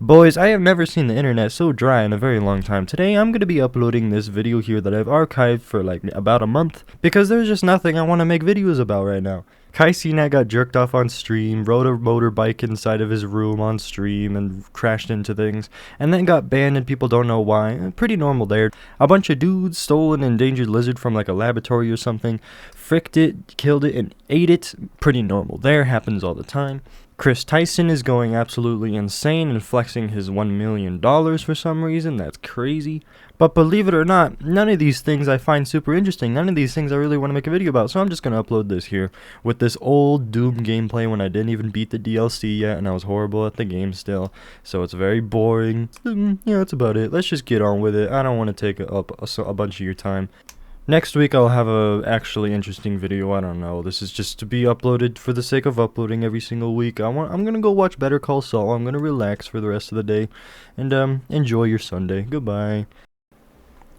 Boys, I have never seen the internet so dry in a very long time. Today I'm going to be uploading this video here that I've archived for like about a month because there's just nothing I want to make videos about right now. Kai Cenat got jerked off on stream, rode a motorbike inside of his room on stream and crashed into things, and then got banned and people don't know why. Pretty normal there. A bunch of dudes stole an endangered lizard from like a laboratory or something, fricked it, killed it, and ate it. Pretty normal there, happens all the time. Chris Tyson is going absolutely insane and flexing his $1 million for some reason. That's crazy. But believe it or not, none of these things I find super interesting. None of these things I really want to make a video about. So I'm just going to upload this here with this old Doom gameplay when I didn't even beat the DLC yet and I was horrible at the game still. So it's very boring. Yeah, that's about it. Let's just get on with it. I don't want to take up a bunch of your time. Next week I'll have a actually interesting video. I don't know. This is just to be uploaded for the sake of uploading every single week. I'm gonna go watch Better Call Saul. I'm gonna relax for the rest of the day, and enjoy your Sunday. Goodbye.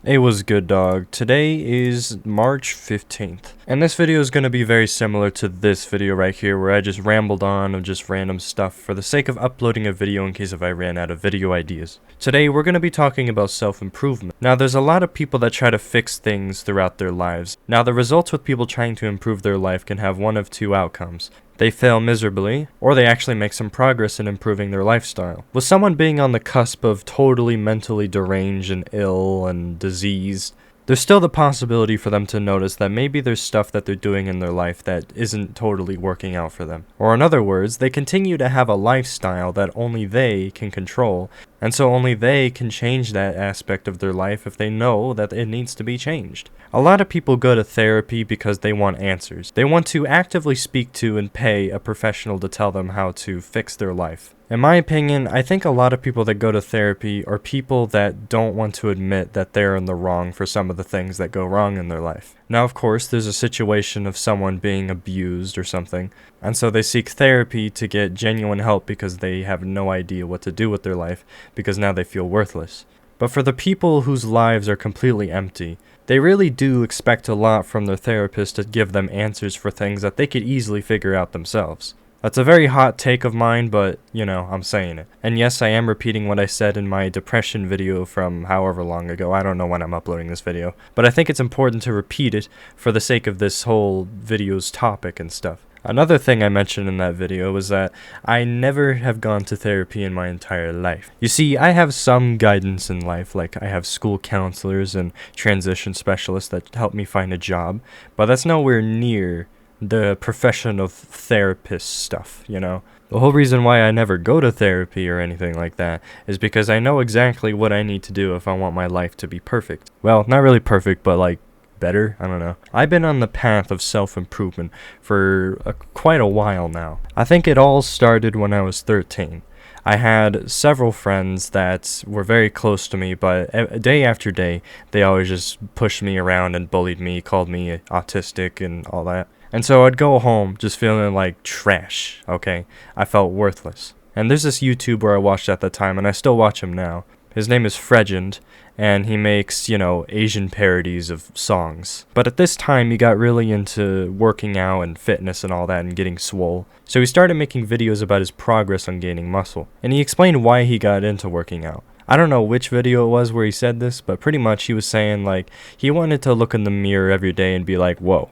Hey, what's good, dog? Today is March 15th, and this video is going to be very similar to this video right here where I just rambled on of just random stuff for the sake of uploading a video in case if I ran out of video ideas. Today we're going to be talking about self-improvement. Now there's a lot of people that try to fix things throughout their lives. Now the results with people trying to improve their life can have one of two outcomes. They fail miserably, or they actually make some progress in improving their lifestyle. With someone being on the cusp of totally mentally deranged and ill and diseased, there's still the possibility for them to notice that maybe there's stuff that they're doing in their life that isn't totally working out for them. Or in other words, they continue to have a lifestyle that only they can control, and so only they can change that aspect of their life if they know that it needs to be changed. A lot of people go to therapy because they want answers. They want to actively speak to and pay a professional to tell them how to fix their life. In my opinion, I think a lot of people that go to therapy are people that don't want to admit that they're in the wrong for some of the things that go wrong in their life. Now, of course, there's a situation of someone being abused or something, and so they seek therapy to get genuine help because they have no idea what to do with their life because now they feel worthless. But for the people whose lives are completely empty, they really do expect a lot from their therapist to give them answers for things that they could easily figure out themselves. That's a very hot take of mine, but, you know, I'm saying it. And yes, I am repeating what I said in my depression video from however long ago. I don't know when I'm uploading this video. But I think it's important to repeat it for the sake of this whole video's topic and stuff. Another thing I mentioned in that video was that I never have gone to therapy in my entire life. You see, I have some guidance in life, like I have school counselors and transition specialists that help me find a job, but that's nowhere near the profession of therapist stuff, you know? The whole reason why I never go to therapy or anything like that is because I know exactly what I need to do if I want my life to be perfect. Well, not really perfect, but like better? I don't know. I've been on the path of self-improvement for quite a while now. I think it all started when I was 13. I had several friends that were very close to me, but day after day, they always just pushed me around and bullied me, called me autistic and all that. And so I'd go home just feeling like trash, okay? I felt worthless. And there's this YouTuber I watched at the time, and I still watch him now. His name is Fregend, and he makes, you know, Asian parodies of songs. But at this time, he got really into working out and fitness and all that and getting swole. So he started making videos about his progress on gaining muscle. And he explained why he got into working out. I don't know which video it was where he said this, but pretty much he was saying, like, he wanted to look in the mirror every day and be like, whoa,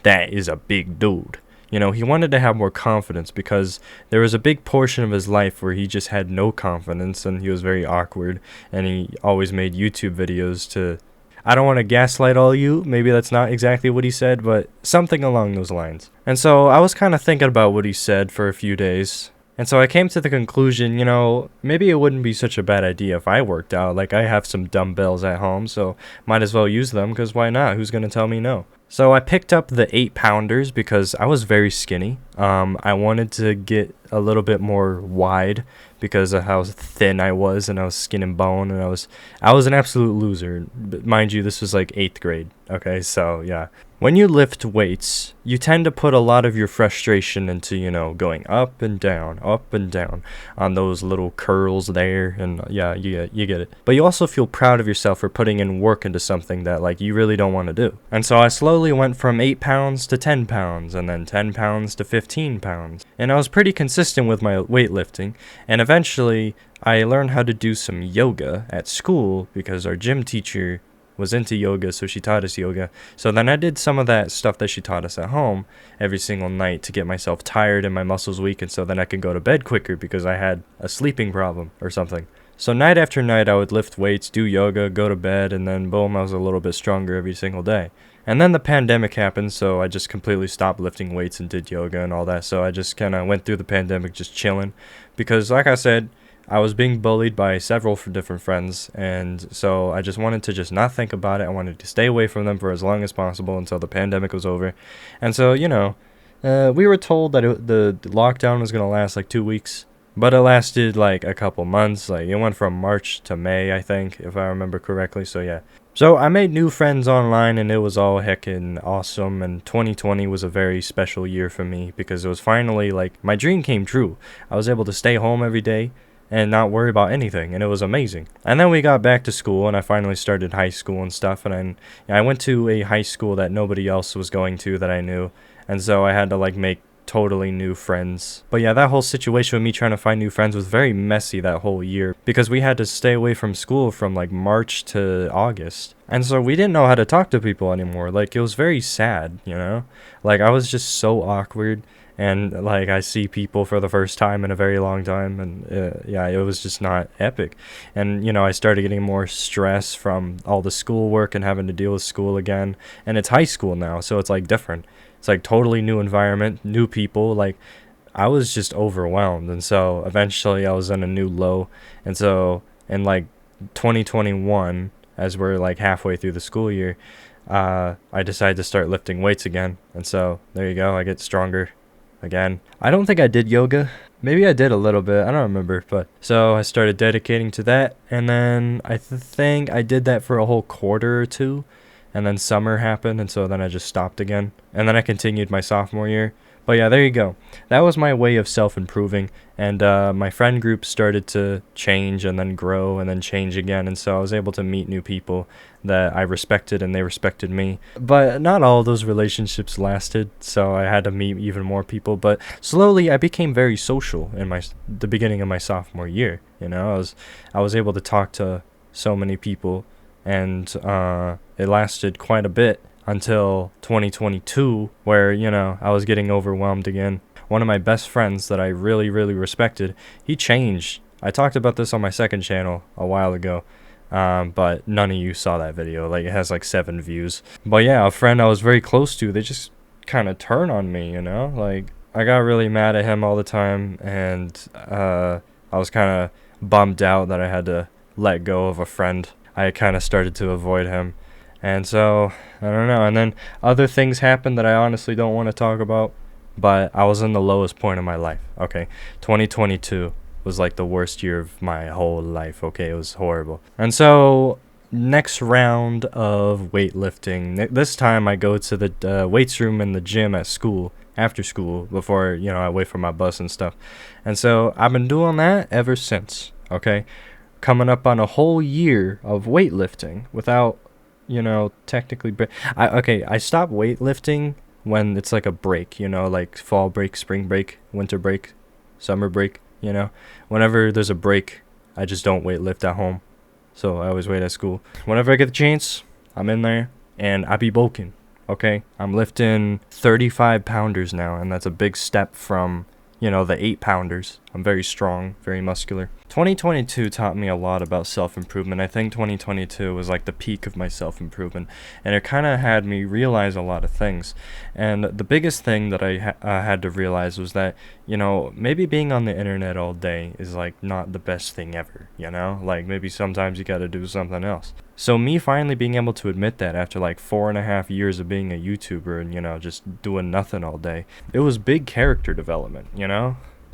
that is a big dude. You know, he wanted to have more confidence because there was a big portion of his life where he just had no confidence and he was very awkward, and he always made YouTube videos to, I don't want to gaslight all you, maybe that's not exactly what he said, but something along those lines. And so I was kind of thinking about what he said for a few days. And so I came to the conclusion, you know, maybe it wouldn't be such a bad idea if I worked out. Like, I have some dumbbells at home, so might as well use them, because why not? Who's going to tell me no? So I picked up the 8-pounders because I was very skinny. I wanted to get a little bit more wide because of how thin I was, and I was skin and bone, and I was an absolute loser. But mind you, this was like 8th grade. Okay, so yeah. When you lift weights, you tend to put a lot of your frustration into, going up and down on those little curls there. And yeah, you get it. But you also feel proud of yourself for putting in work into something that, like, you really don't want to do. And so I slowly went from 8 pounds to 10 pounds, and then 10 pounds to 15 pounds. And I was pretty consistent with my weightlifting. And eventually, I learned how to do some yoga at school because our gym teacher was into yoga, so she taught us yoga. So then I did some of that stuff that she taught us at home every single night to get myself tired and my muscles weak, and so then I could go to bed quicker because I had a sleeping problem or something. So night after night I would lift weights, do yoga, go to bed, and then boom, I was a little bit stronger every single day. And then the pandemic happened, so I just completely stopped lifting weights and did yoga and all that. So I just kind of went through the pandemic just chilling because, like I said, I was being bullied by several different friends, and so I just wanted to just not think about it. I wanted to stay away from them for as long as possible until the pandemic was over. And so, we were told that the lockdown was going to last like 2 weeks, but it lasted like a couple months. Like, it went from March to May, I think, if I remember correctly. So yeah. So I made new friends online, and it was all heckin' awesome, and 2020 was a very special year for me because it was finally like my dream came true. I was able to stay home every day and not worry about anything, and it was amazing. And then we got back to school, and I finally started high school and stuff, and I went to a high school that nobody else was going to that I knew, and so I had to like make totally new friends. But yeah, that whole situation with me trying to find new friends was very messy that whole year because we had to stay away from school from like March to August. And so we didn't know how to talk to people anymore. Like, it was very sad, Like, I was just so awkward, and like I see people for the first time in a very long time, and yeah, it was just not epic. And I started getting more stress from all the schoolwork and having to deal with school again. And it's high school now, so it's like different. It's like totally new environment, new people. Like, I was just overwhelmed, and so eventually I was in a new low. And so in like 2021, as we're like halfway through the school year, I decided to start lifting weights again. And so there you go, I get stronger again. I don't think I did yoga. Maybe I did a little bit. I don't remember. But so I started dedicating to that, and then I think I did that for a whole quarter or two, and then summer happened, and so then I just stopped again. And then I continued my sophomore year. But yeah, there you go. That was my way of self-improving, and my friend group started to change and then grow and then change again, and so I was able to meet new people that I respected and they respected me. But not all of those relationships lasted, so I had to meet even more people. But slowly I became very social in the beginning of my sophomore year. I was able to talk to so many people, and it lasted quite a bit until 2022, where, I was getting overwhelmed again. One of my best friends that I really, really respected, he changed. I talked about this on my second channel a while ago, but none of you saw that video. Like, it has like 7 views. But yeah, a friend I was very close to, they just kind of turn on me, Like, I got really mad at him all the time, and I was kind of bummed out that I had to let go of a friend. I kind of started to avoid him. And so, I don't know. And then other things happened that I honestly don't want to talk about. But I was in the lowest point of my life, okay? 2022 was like the worst year of my whole life, okay? It was horrible. And so, next round of weightlifting. This time I go to the weights room in the gym at school, after school, before, I wait for my bus and stuff. And so, I've been doing that ever since, okay? Coming up on a whole year of weightlifting without technically I stopped weightlifting when it's like a break, like fall break, spring break, winter break, summer break, whenever there's a break, I just don't weightlift at home, so I always weight at school. Whenever I get the chance, I'm in there and I be bulking, okay? I'm lifting 35 pounders now, and that's a big step from the 8 pounders. I'm very strong, very muscular. 2022 taught me a lot about self-improvement. I think 2022 was like the peak of my self-improvement, and it kind of had me realize a lot of things. And the biggest thing that I had to realize was that, maybe being on the internet all day is like not the best thing ever, Like, maybe sometimes you gotta do something else. So me finally being able to admit that after like 4.5 years of being a YouTuber and, just doing nothing all day, it was big character development,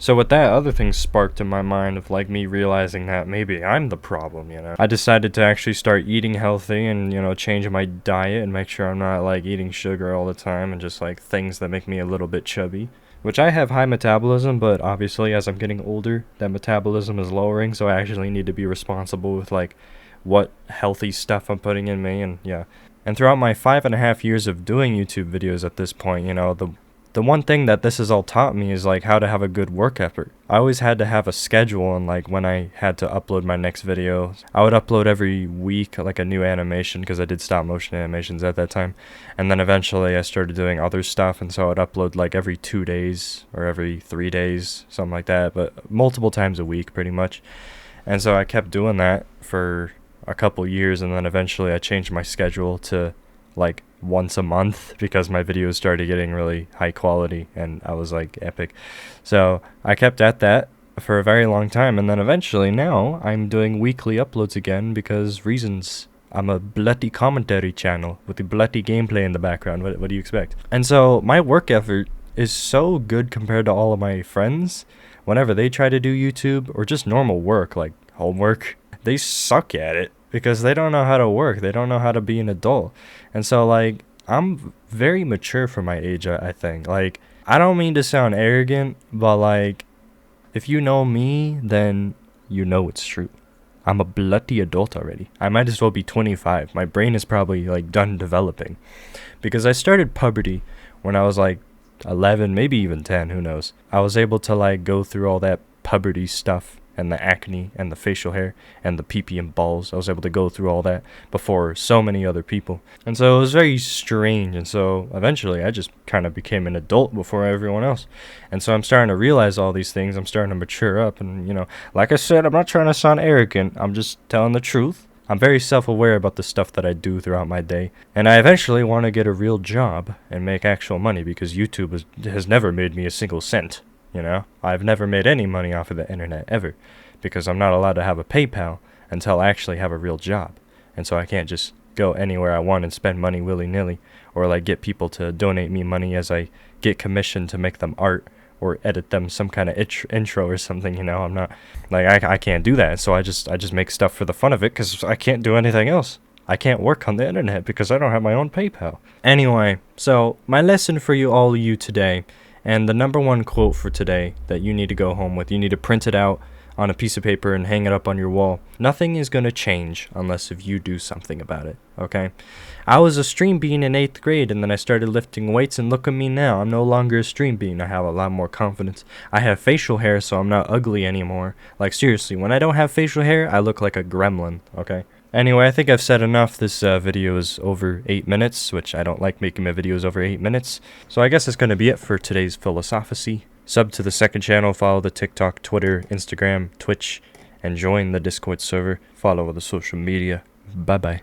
So with that, other things sparked in my mind of like me realizing that maybe I'm the problem, you know. I decided to actually start eating healthy and, you know, change my diet and make sure I'm not like eating sugar all the time and just like things that make me a little bit chubby. Which I have high metabolism, but obviously as I'm getting older, that metabolism is lowering, so I actually need to be responsible with like what healthy stuff I'm putting in me, and yeah. And throughout my 5.5 years of doing YouTube videos at this point, you know, the one thing that this has all taught me is like how to have a good work effort. I always had to have a schedule, and like when I had to upload my next video, I would upload every week like a new animation because I did stop motion animations at that time. And then eventually I started doing other stuff, and so I would upload like every 2 days or every 3 days, something like that, but multiple times a week pretty much. And so I kept doing that for a couple years, and then eventually I changed my schedule to like once a month because my videos started getting really high quality and I was like epic. So I kept at that for a very long time, and then eventually now I'm doing weekly uploads again because reasons. I'm a bloody commentary channel with the bloody gameplay in the background. What do you expect? And so my work effort is so good compared to all of my friends. Whenever they try to do YouTube or just normal work like homework, they suck at it because they don't know how to work. They don't know how to be an adult. And so, like, I'm very mature for my age, I think. Like, I don't mean to sound arrogant, but, like, if you know me, then you know it's true. I'm a bloody adult already. I might as well be 25. My brain is probably, like, done developing. Because I started puberty when I was, like, 11, maybe even 10, who knows. I was able to, like, go through all that puberty stuff and the acne and the facial hair and the pee-pee and balls. I was able to go through all that before so many other people. And so it was very strange. And so eventually I just kind of became an adult before everyone else. And so I'm starting to realize all these things. I'm starting to mature up. And, you know, like I said, I'm not trying to sound arrogant. I'm just telling the truth. I'm very self-aware about the stuff that I do throughout my day. And I eventually want to get a real job and make actual money because YouTube has never made me a single cent. You know, I've never made any money off of the internet ever because I'm not allowed to have a PayPal until I actually have a real job. And so I can't just go anywhere I want and spend money willy-nilly or like get people to donate me money as I get commissioned to make them art or edit them some kind of intro or something, you know. I'm not like I can't do that. So I just make stuff for the fun of it because I can't do anything else. I can't work on the internet because I don't have my own PayPal. Anyway, so my lesson for you today, and the number one quote for today that you need to go home with, you need to print it out on a piece of paper and hang it up on your wall. Nothing is going to change unless if you do something about it, okay? I was a stream bean in 8th grade, and then I started lifting weights, and look at me now. I'm no longer a stream bean. I have a lot more confidence. I have facial hair, so I'm not ugly anymore. Like, seriously, when I don't have facial hair, I look like a gremlin, okay? Anyway, I think I've said enough. This video is over 8 minutes, which I don't like making my videos over 8 minutes. So I guess that's going to be it for today's philosophy. Sub to the second channel, follow the TikTok, Twitter, Instagram, Twitch, and join the Discord server. Follow the social media. Bye-bye.